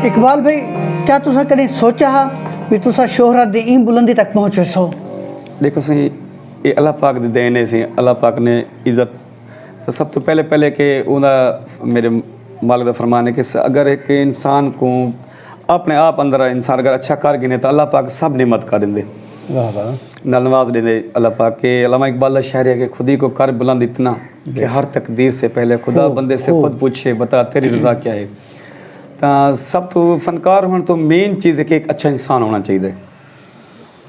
इकबाल भाई, क्या तुसा कभी सोचा हा भी तुसा शोहरत दी इन बुलंदी तक पहुँचे सो? देखो सही, ये अल्लाह पाक दी देन है सी। अल्लाह पाक ने इज़्ज़त तो सब तो पहले के उदा मेरे मालिक दा फरमान है कि अगर एक इंसान को अपने आप अंदर इंसान अगर अच्छा कर गिने तो अल्लाह पाक सब नेमत कर देंदे। वाह वाह। नाल नवाज देंदे अल्लाह पाक के। अल्लामा इकबाल दा शायर है कि खुद ही को कर बुलंद इतना कि हर तकदीर से पहले खुदा बंदे से खुद पूछे बता तेरी रज़ा क्या है। तो सब तो फनकार होने तो मेन चीज़ है कि एक अच्छा इंसान होना चाहिए।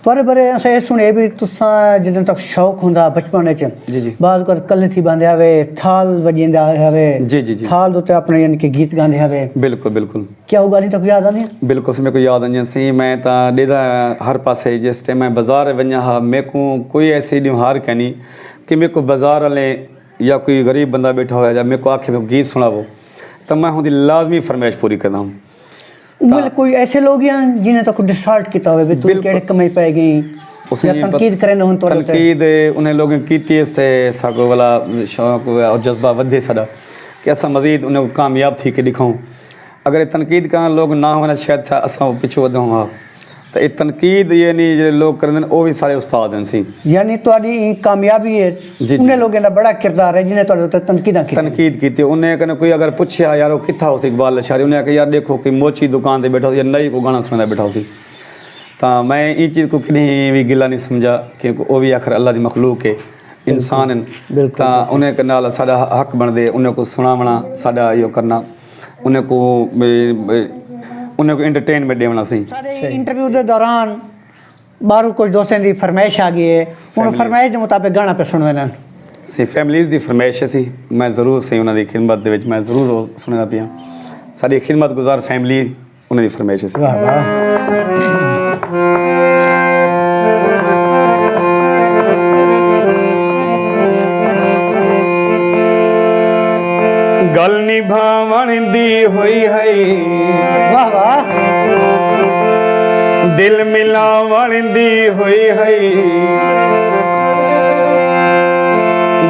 पर बरे ऐसे सुने भी तुसा जिदन तक शौक हुंदा बचपन च जी जी बाद कर कल थी बांधे हवे थाल वजिंदा हवे जी जी जी थाल दोते अपने यानी कि गीत गांदे हवे। बिल्कुल बिल्कुल क्या वो गाली तक याद आनी? बिल्कुल से मेरे को याद आई सी। मैं तो ॾेदा हर पासे जिस टाइम मैं बाज़ार वञा हा मेरे को कोई ऐसी ॾिहार कहनी कि मेरे को बाज़ार वाले या कोई गरीब बंदा बैठा हुआ या मेरे को आखे में गीत सुनावो तो मैं उनकी लाजमी फरमाइश पूरी करता हूँ। उमल कोई ऐसे लोग हैं जिन्हें तो डिसाइड किया हुआ भी तू केड़े कमाई पाए गई या तनकीद करे न हुन तो तनकीद उन्हें लोगों की से साको वाला शौक और जज्बा वधे सदा कि असा मज़ीद उन्हें कामयाब थी के दिखाऊं। अगर तनकीद का लोग ना होना शायद असा पिछो वधूं हा तो ये तनकीद ये नहीं जो लोग करते हैं वो भी सारे उस्ताद हैं सी। यानी तुम्हारी कामयाबी है उन्हें लोगों का बड़ा किरदार है जिन्हें तुम्हारे तनकीद की उन्हें कने कोई अगर पूछा यार वो कितना हो इकबाल शायरी उन्हें आखिया यार देखो कि मोची दुकान पर बैठा हो या नई को गाना सुनता बैठा हो। तो मैं ये चीज़ को कहीं भी गिला नहीं समझा क्योंकि वो भी आखिर अल्लाह की मखलूक है इंसान है। तो उन्हें नाल साडा हक बनते उन्हें को सुनावना साडा यो करना उन्हें को एंटरटेनमेंट देना सी। सारे इंटरव्यू के दौरान बाहर कुछ दोस्तों की फरमाइश आ गई है उन्होंने फरमाइश के मुताबिक गाना पे सुनना सी फैमिलीज़ की फरमाइश सी मैं ज़रूर सही उन्होंने खिदमत के मैं ज़रूर सुनना पिया सारी खिदमत गुजार फैमिली उन्होंने फरमाइश सी। वाह वाह। गल निभावण दी हुई है वाह वाह। दिल मिलावण दी हुई है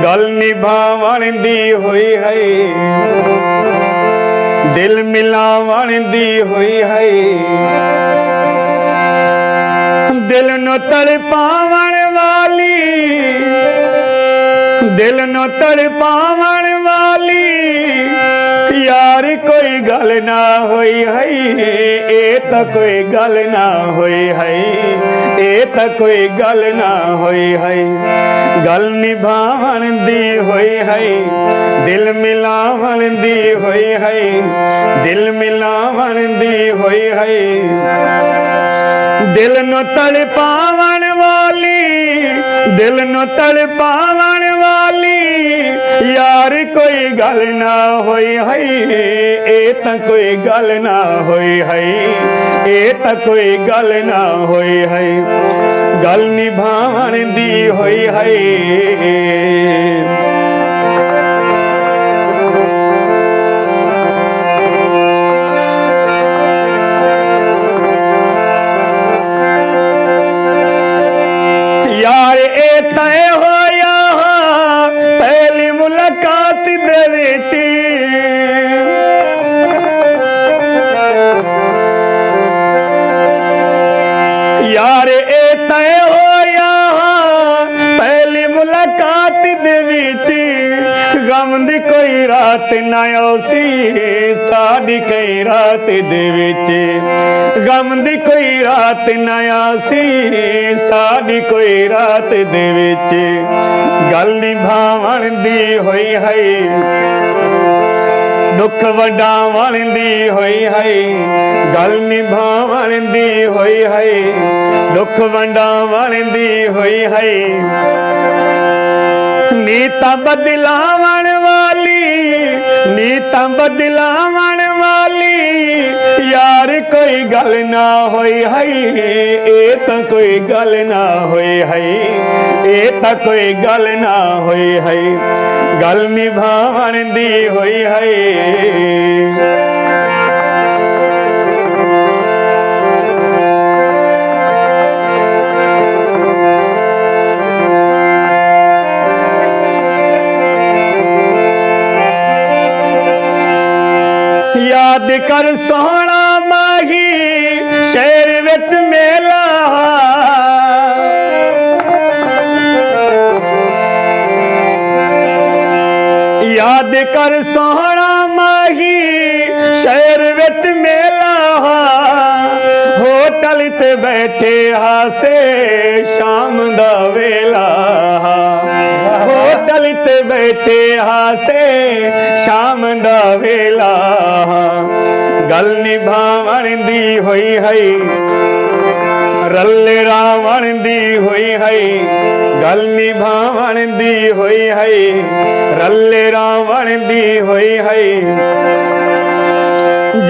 गल निभावण दी हुई है दिल मिलावण दी हुई है दिल नो तड़पावण वाली दिल नो तड़पावण वाली यार कोई गल ना होई है ए तो कोई गल ना होई है ए तो कोई गल ना होई है गल निभावण दी होई है दिल मिलावण दी होई है दिल मिलावण दी होई है दिल नो तड़पावण वाली दिल नो तड़पावण वाली यार कोई गल ना होई है ए तो कोई गल ना होई है ए तो कोई गल ना होई है गल निभावण दी होई है। यार ए तय होया पहली मुलाकात दे विच यार ए तय होया पहली मुलाकात दे विच गम दी कोई रात ना आसी साडी कई रात दे विच गम दी कोई रात ना आसी साडी कोई रात दे विच गल निभावण दी होई है दुख वडावण दी होई है गल निभावण दी होई है दुख वडावण दी होई है नीता बदलावण वाली नीता बदलावण वाली यार कोई गल ना होई है ए तो कोई गल ना होई है ए तो कोई गल ना होई है गल निभावण दी होई है। याद कर सोहना कर सोहना माही शहर विच मेला होटल ते बैठे हासे शाम दा वेला होटल ते बैठे हासे शाम दा वेला गल निभावण दी होई है रल्ले रावण दी होई है गल निभावण दी होई है रल्ले रावण दी होई है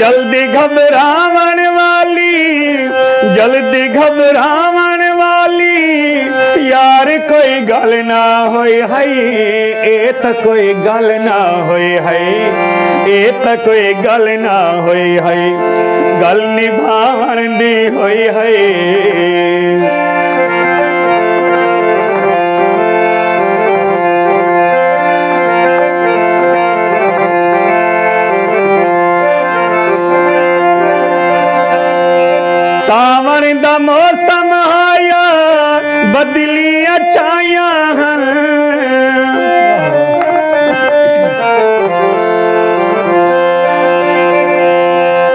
जल्दी घबरावण वाली जल्दी घबरावण वाली यार कोई गल ना होई है ए त कोई गल ना होई है ए त कोई गल ना होई है गल निभावण दी होई है सावन दा मौसम आया बदलियां छाया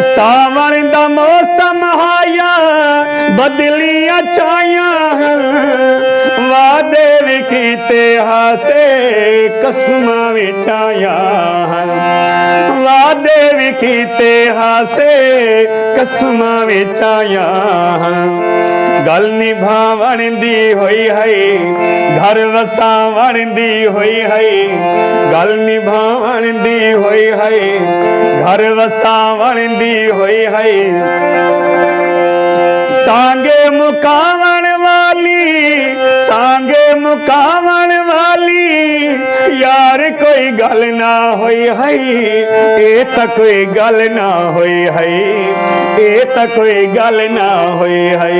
सावन दा मौसम आया बदलियां छाया वादे भी कीते हासे कसमां विच आया वादे भी कीते हासे कसमां विच आया गल निभावण दी होई है घर वसावण दी होई है गल निभावण दी होई है घर वसावण दी होई है सांगे मुकावण वाली यार कोई गल ना होई है ए त कोई गल ना होई है ए त कोई गल ना होई है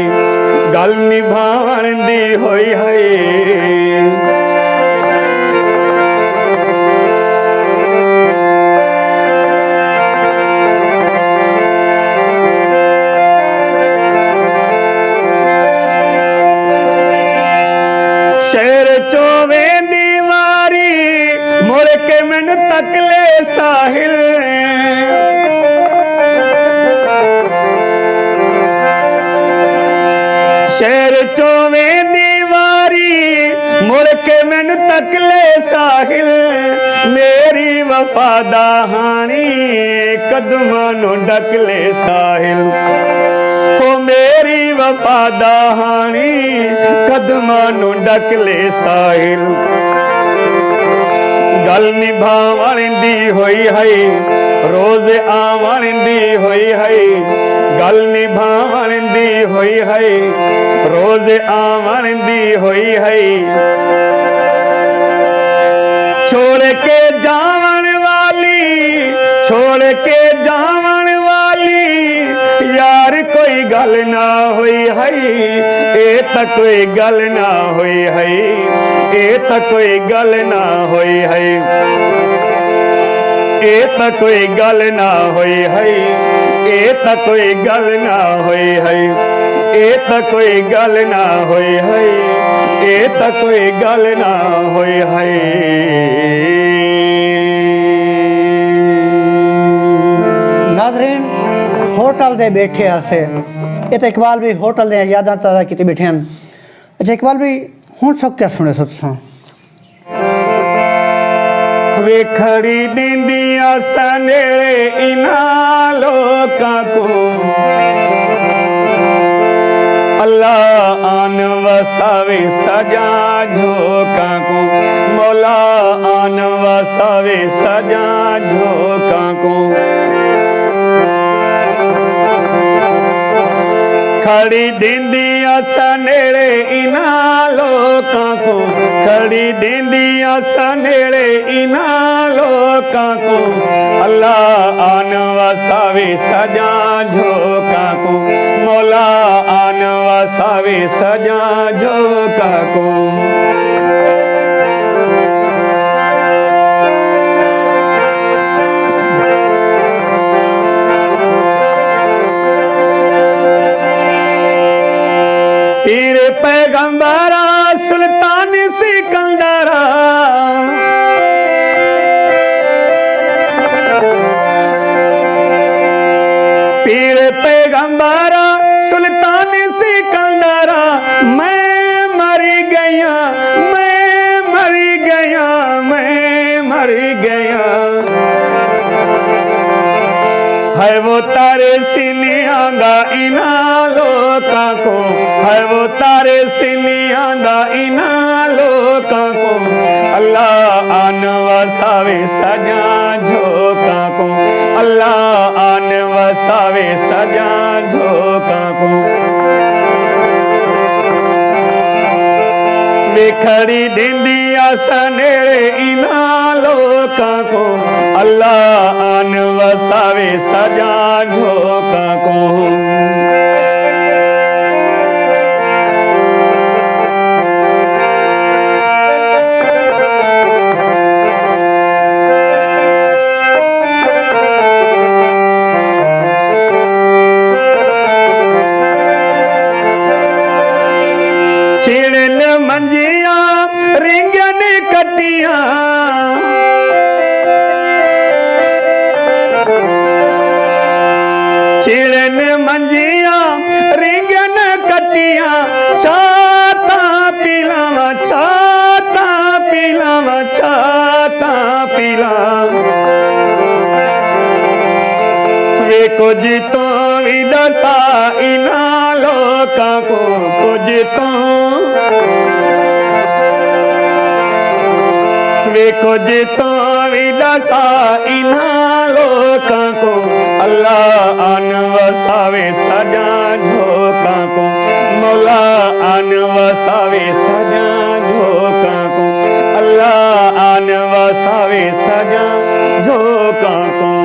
गल निभावण दी होई है शहर चोवे दीवारी मुड़ के मैनू तकले साहिल शहर चोवे दीवारी मुड़ के मैनू तकले साहिल मेरी वफादा हानी कदमां नू डकले साहिल हो मेरी वफादा हानी कदमां नू डकले साहिल गल निभावण दी होई है रोज आवण दी होई है गल निभावण दी होई है रोज आवण दी होई है छोड़ के जावण वाली यार कोई गल ना होई है ए त कोई गल ना होई है ए त कोई गल ना होई है ए त कोई गल ना होई है ए त कोई गल ना होई है ए त कोई गल ना होई है ए त कोई गल ना होई है नाज़रीन होटल दे बैठे आसे ये तो इकबाल भी होटल दे यादां ताज़ा कीते बैठे हैं अच्छा इकबाल भी हुण सब क्या सुने सत्सों वे खड़ी दींदिया सनेड़े इना लोकां को अल्लाह आन वसावे सजा झोकां को मौला आन वसावे सजा झोकां को खड़ी दींदिया सनेड़े इना लोकां को खड़ी दींदिया सनेड़े इना लोकां को अल्लाह आन वसावे सजा झोकां को मौला आन वसावे सजा झोकां को पैगंबरा सुल्तान सिकंदरा पीर पैगंबरा सुल्तान सिकंदरा मैं मरी गया, मैं मरी गया, मैं मरी गया। है वो तारे सीनियां दा इना लोकां को, है वो तारे सीनियां दा इना लोकां को। अल्लाह आन वसावे सजा झोकां को, अल्लाह आन वसावे सजा झोकां को। विखड़ी दिंदिया सनेड़े इना लोकां को, अल्लाह आन वसावे सजा झोकां को। चिड़न मंजिया रिंगन कटिया, चिड़न मंजिया रिंगन कटिया। चाता पिलावा, चाता पिलावा, चाता पिलावा। वे कुछ तो भी दसा इना लोकां को, कुछ तो वे कुछ तो भी दसा इना लोकां को। अल्लाह आन वसावे सजा झोकां को, मौला आन वसावे सजा झोकां को, अल्लाह आन वसावे सजा झोकां को।